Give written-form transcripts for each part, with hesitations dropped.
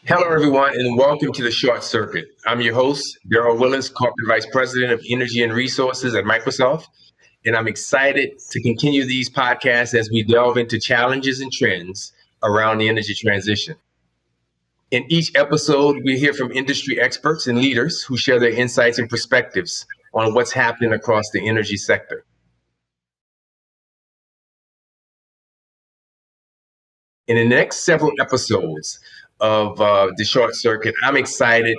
Hello, everyone, and welcome to the Short Circuit. I'm your host, Darryl Willis, Corporate Vice President of Energy and Resources at Microsoft, and I'm excited to continue these podcasts as we delve into challenges and trends around the energy transition. In each episode, we hear from industry experts and leaders who share their insights and perspectives on what's happening across the energy sector. In the next several episodes of the Short Circuit, I'm excited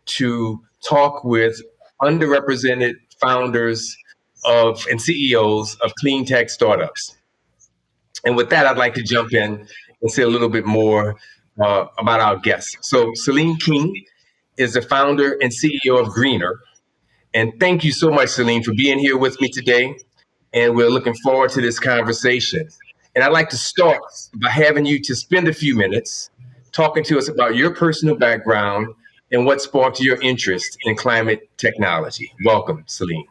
to talk with underrepresented founders of and CEOs of clean tech startups. And with that, I'd like to jump in and say a little bit more about our guests. So Celine King is the founder and CEO of GreenIRR. And thank you so much, Celine, for being here with me today. And we're looking forward to this conversation. And I'd like to start by having you to spend a few minutes talking to us about your personal background and what sparked your interest in climate technology. Welcome, Celine.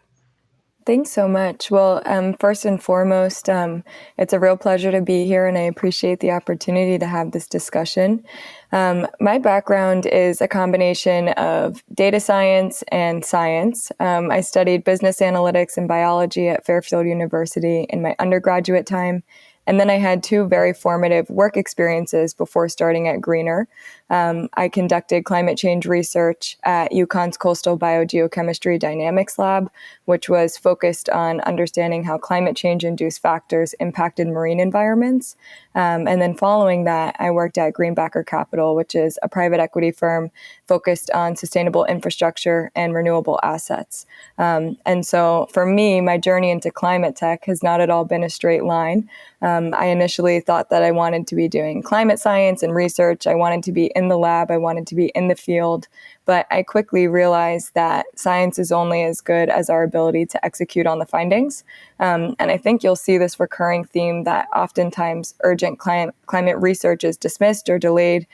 Thanks so much. Well, first and foremost, it's a real pleasure to be here, and I appreciate the opportunity to have this discussion. My background is a combination of data science and science. I studied business analytics and biology at Fairfield University in my undergraduate time. And then I had two very formative work experiences before starting at GreenIRR. I conducted climate change research at UConn's Coastal Biogeochemistry Dynamics Lab, which was focused on understanding how climate change-induced factors impacted marine environments. And then following that, I worked at Greenbacker Capital, which is a private equity firm focused on sustainable infrastructure and renewable assets. And so for me, my journey into climate tech has not at all been a straight line. I initially thought that I wanted to be doing climate science and research. I wanted to be in the lab. I wanted to be in the field. But I quickly realized that science is only as good as our ability to execute on the findings. And I think you'll see this recurring theme that oftentimes urgent climate research is dismissed or delayed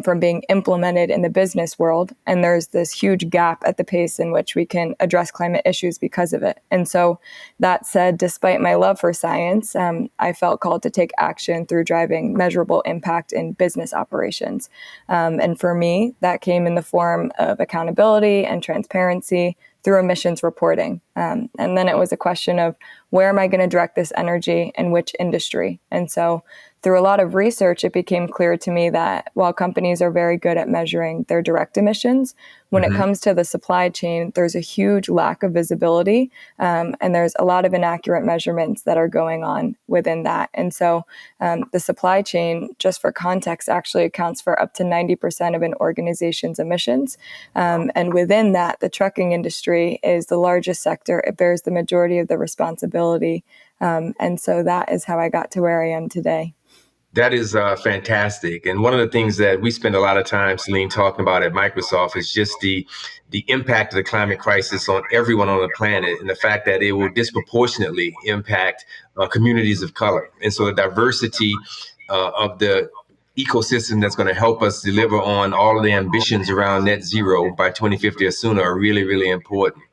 from being implemented in the business world. And there's this huge gap at the pace in which we can address climate issues because of it. And so that said, despite my love for science, I felt called to take action through driving measurable impact in business operations. And for me, that came in the form of accountability and transparency through emissions reporting. And then it was a question of where am I going to direct this energy and which industry? And so through a lot of research, it became clear to me that while companies are very good at measuring their direct emissions, when it comes to the supply chain, there's a huge lack of visibility, and there's a lot of inaccurate measurements that are going on within that. And so the supply chain, just for context, actually accounts for up to 90% of an organization's emissions. And within that, the trucking industry is the largest sector. It bears the majority of the responsibility. And so that is how I got to where I am today. That is fantastic. And one of the things that we spend a lot of time, Celine, talking about at Microsoft is just the impact of the climate crisis on everyone on the planet and the fact that it will disproportionately impact communities of color. And so the diversity of the ecosystem that's going to help us deliver on all of the ambitions around net zero by 2050 or sooner are really, really important.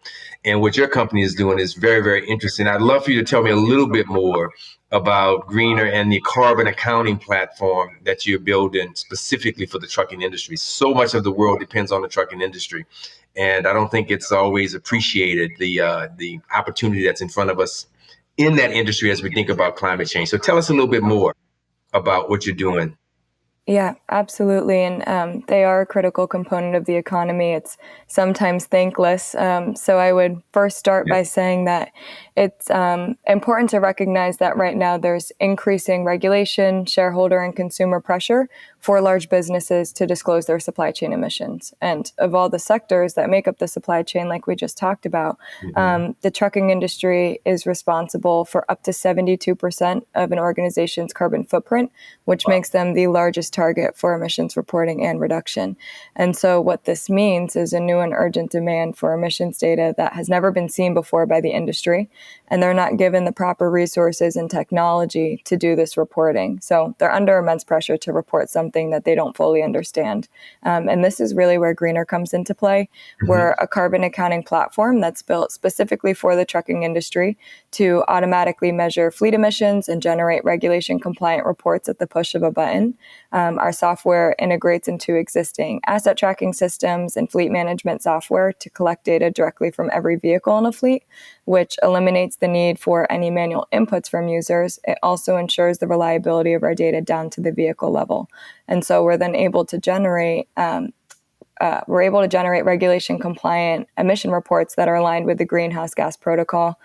And what your company is doing is very, very interesting. I'd love for you to tell me a little bit more about GreenIRR and the carbon accounting platform that you're building specifically for the trucking industry. So much of the world depends on the trucking industry. And I don't think it's always appreciated, the opportunity that's in front of us in that industry as we think about climate change. So tell us a little bit more about what you're doing. Yeah, absolutely. And they are a critical component of the economy. It's sometimes thankless. So I would first start by saying that it's important to recognize that right now there's increasing regulation, shareholder and consumer pressure for large businesses to disclose their supply chain emissions. And of all the sectors that make up the supply chain, like we just talked about, the trucking industry is responsible for up to 72% of an organization's carbon footprint, which makes them the largest target for emissions reporting and reduction. And so what this means is a new and urgent demand for emissions data that has never been seen before by the industry, and they're not given the proper resources and technology to do this reporting. So they're under immense pressure to report something that they don't fully understand. And this is really where GreenIRR comes into play. We're a carbon accounting platform that's built specifically for the trucking industry to automatically measure fleet emissions and generate regulation compliant reports at the push of a button. Our software integrates into existing asset tracking systems and fleet management software to collect data directly from every vehicle in a fleet, which eliminates the need for any manual inputs from users. It also ensures the reliability of our data down to the vehicle level. And so we're then able to generate regulation compliant emission reports that are aligned with the Greenhouse Gas Protocol,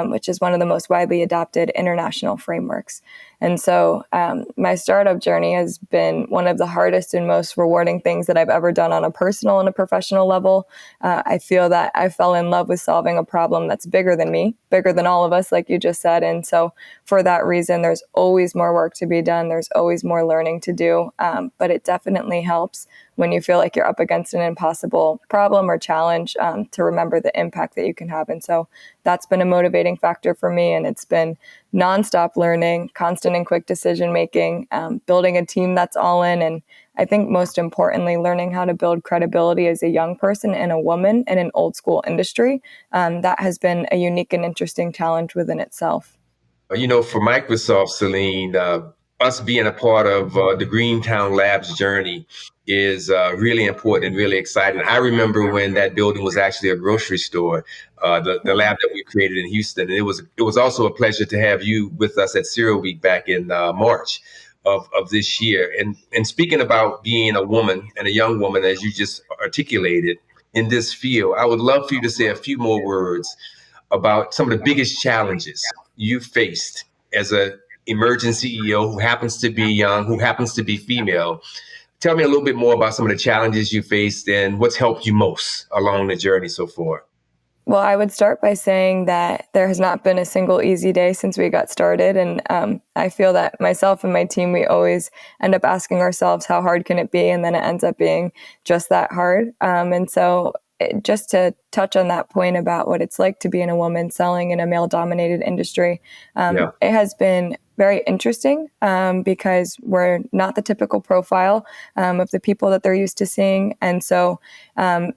which is one of the most widely adopted international frameworks. And so my startup journey has been one of the hardest and most rewarding things that I've ever done on a personal and a professional level. I feel that I fell in love with solving a problem that's bigger than me, bigger than all of us, like you just said. And so for that reason, there's always more work to be done. There's always more learning to do. But it definitely helps when you feel like you're up against an impossible problem or challenge to remember the impact that you can have. And so that's been a motivating factor for me. And it's been nonstop learning, constant and quick decision making, building a team that's all in. And I think most importantly, learning how to build credibility as a young person and a woman in an old school industry. That has been a unique and interesting challenge within itself. For Microsoft, Celine, us being a part of the Greentown Labs journey is really important and really exciting. I remember when that building was actually a grocery store, the lab that we created in Houston. And it was also a pleasure to have you with us at Cereal Week back in March of this year. And speaking about being a woman and a young woman, as you just articulated in this field, I would love for you to say a few more words about some of the biggest challenges you faced as a emerging CEO who happens to be young, who happens to be female. Tell me a little bit more about some of the challenges you faced and what's helped you most along the journey so far. Well, I would start by saying that there has not been a single easy day since we got started. And I feel that myself and my team, we always end up asking ourselves, how hard can it be? And then it ends up being just that hard. And so just to touch on that point about what it's like to be in a woman selling in a male-dominated industry, it has been very interesting because we're not the typical profile of the people that they're used to seeing. And so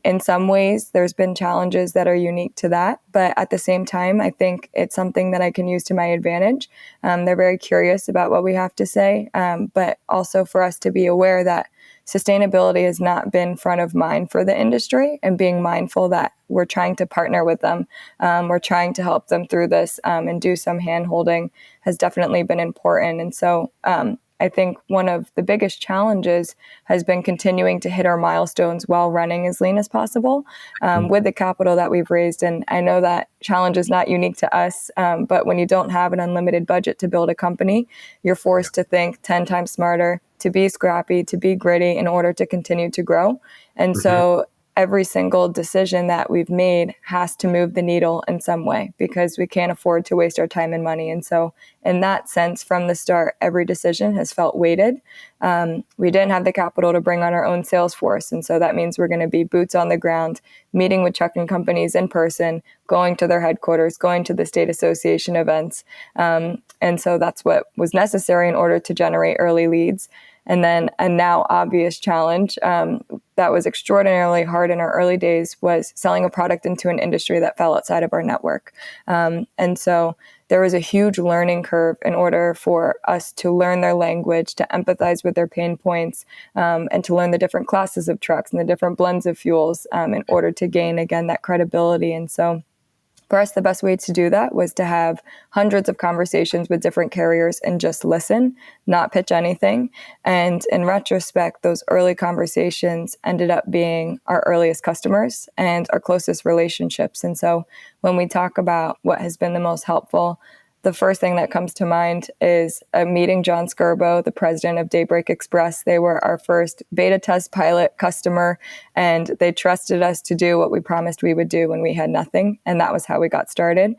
in some ways, there's been challenges that are unique to that. But at the same time, I think it's something that I can use to my advantage. They're very curious about what we have to say, but also for us to be aware that sustainability has not been front of mind for the industry, and being mindful that we're trying to partner with them. We're trying to help them through this and do some hand-holding has definitely been important. And so I think one of the biggest challenges has been continuing to hit our milestones while running as lean as possible with the capital that we've raised. And I know that challenge is not unique to us, but when you don't have an unlimited budget to build a company, you're forced to think 10 times smarter, to be scrappy, to be gritty in order to continue to grow. And so every single decision that we've made has to move the needle in some way because we can't afford to waste our time and money. And so in that sense, from the start, every decision has felt weighted. We didn't have the capital to bring on our own sales force. And so that means we're going to be boots on the ground, meeting with trucking companies in person, going to their headquarters, going to the state association events. And so that's what was necessary in order to generate early leads. And then a now obvious challenge that was extraordinarily hard in our early days was selling a product into an industry that fell outside of our network. And so there was a huge learning curve in order for us to learn their language, to empathize with their pain points, and to learn the different classes of trucks and the different blends of fuels in order to gain, again, that credibility. And so for us, the best way to do that was to have hundreds of conversations with different carriers and just listen, not pitch anything. And in retrospect, those early conversations ended up being our earliest customers and our closest relationships. And so when we talk about what has been the most helpful, the first thing that comes to mind is meeting John Skirbo, the president of Daybreak Express. They were our first beta test pilot customer, and they trusted us to do what we promised we would do when we had nothing. And that was how we got started.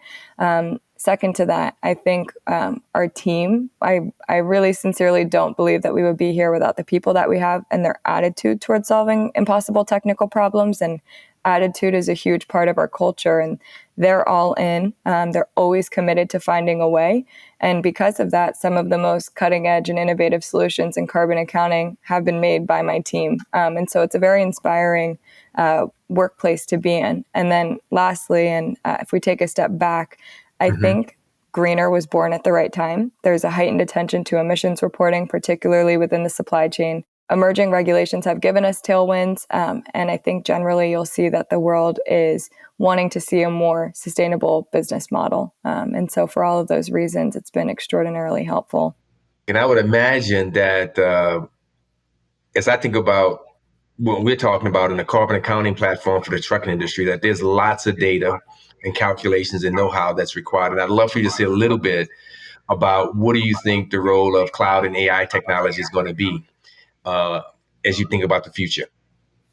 Second to that, I think our team, I really sincerely don't believe that we would be here without the people that we have and their attitude towards solving impossible technical problems. And attitude is a huge part of our culture, and they're all in. They're always committed to finding a way. And because of that, some of the most cutting edge and innovative solutions in carbon accounting have been made by my team. And so it's a very inspiring workplace to be in. And then lastly, and if we take a step back, I think GreenIRR was born at the right time. There's a heightened attention to emissions reporting, particularly within the supply chain. Emerging regulations have given us tailwinds, and I think generally you'll see that the world is wanting to see a more sustainable business model. And so for all of those reasons, it's been extraordinarily helpful. And I would imagine that as I think about what we're talking about in the carbon accounting platform for the trucking industry, that there's lots of data and calculations and know-how that's required. And I'd love for you to say a little bit about what do you think the role of cloud and AI technology is going to be as you think about the future?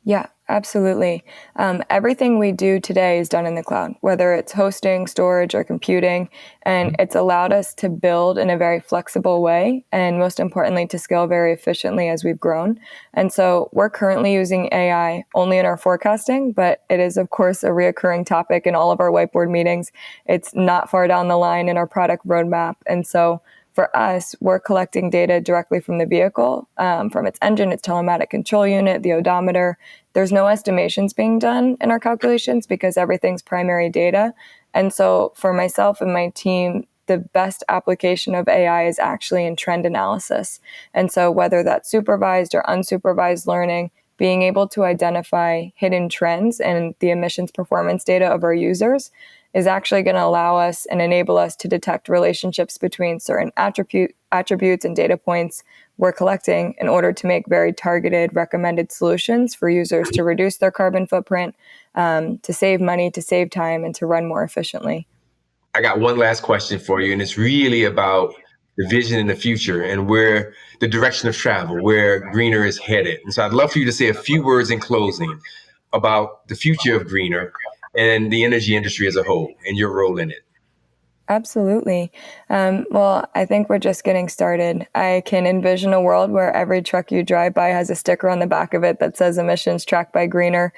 Yeah, absolutely. Everything we do today is done in the cloud, whether it's hosting, storage, or computing. And it's allowed us to build in a very flexible way, and most importantly, to scale very efficiently as we've grown. And so we're currently using AI only in our forecasting, but it is, of course, a reoccurring topic in all of our whiteboard meetings. It's not far down the line in our product roadmap. And so for us, we're collecting data directly from the vehicle, from its engine, its telematic control unit, the odometer. There's no estimations being done in our calculations because everything's primary data. And so for myself and my team, the best application of AI is actually in trend analysis. And so whether that's supervised or unsupervised learning, being able to identify hidden trends in the emissions performance data of our users is actually going to allow us and enable us to detect relationships between certain attributes and data points we're collecting in order to make very targeted recommended solutions for users to reduce their carbon footprint, to save money, to save time, and to run more efficiently. I got one last question for you, and it's really about the vision in the future and where the direction of travel, where GreenIRR is headed. And so I'd love for you to say a few words in closing about the future of GreenIRR and the energy industry as a whole and your role in it. Absolutely. Well, I think we're just getting started. I can envision a world where every truck you drive by has a sticker on the back of it that says emissions tracked by GreenIRR.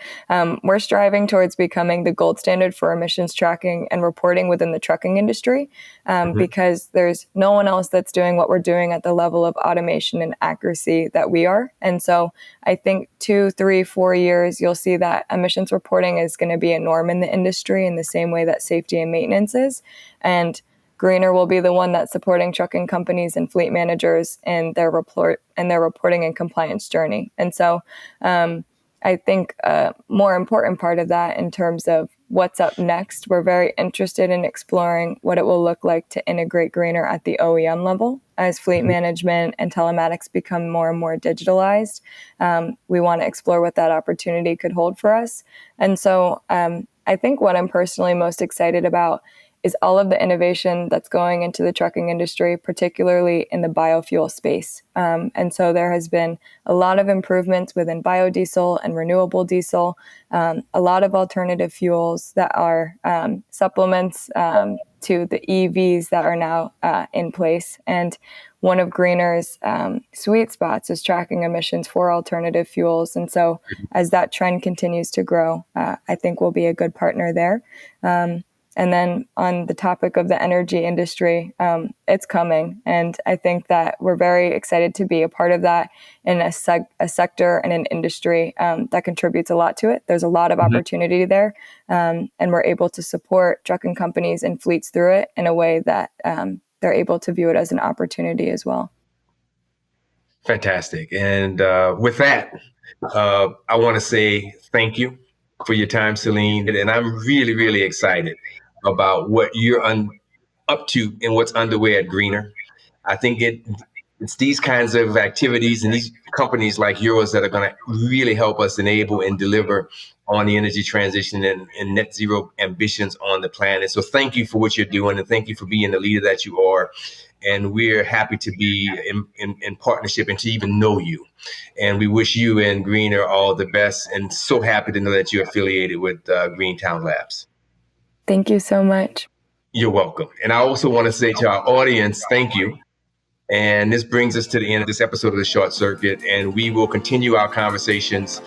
We're striving towards becoming the gold standard for emissions tracking and reporting within the trucking industry, because there's no one else that's doing what we're doing at the level of automation and accuracy that we are. And so I think 2, 3, 4 years, you'll see that emissions reporting is going to be a norm in the industry in the same way that safety and maintenance is. And GreenIRR will be the one that's supporting trucking companies and fleet managers in their reporting and compliance journey. And so I think a more important part of that in terms of what's up next, we're very interested in exploring what it will look like to integrate GreenIRR at the OEM level. As fleet management and telematics become more and more digitalized, we want to explore what that opportunity could hold for us. And so I think what I'm personally most excited about is all of the innovation that's going into the trucking industry, particularly in the biofuel space. And so there has been a lot of improvements within biodiesel and renewable diesel, a lot of alternative fuels that are supplements to the EVs that are now in place. And one of GreenIRR's sweet spots is tracking emissions for alternative fuels. And so as that trend continues to grow, I think we'll be a good partner there. And then on the topic of the energy industry, it's coming. And I think that we're very excited to be a part of that in a sector and an industry that contributes a lot to it. There's a lot of opportunity there. And we're able to support trucking companies and fleets through it in a way that they're able to view it as an opportunity as well. Fantastic. And with that, I want to say thank you for your time, Celine. And I'm really, really excited about what you're up to and what's underway at GreenIRR. I think it's these kinds of activities and these companies like yours that are going to really help us enable and deliver on the energy transition and net zero ambitions on the planet. So thank you for what you're doing, and thank you for being the leader that you are. And we're happy to be in partnership and to even know you. And we wish you and GreenIRR all the best, and so happy to know that you're affiliated with Greentown Labs. Thank you so much. You're welcome. And I also want to say to our audience, thank you. And this brings us to the end of this episode of The Short Circuit, and we will continue our conversations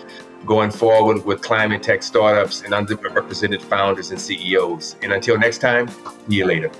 going forward with Climatetech Startups and underrepresented founders and CEOs. And until next time, see you later.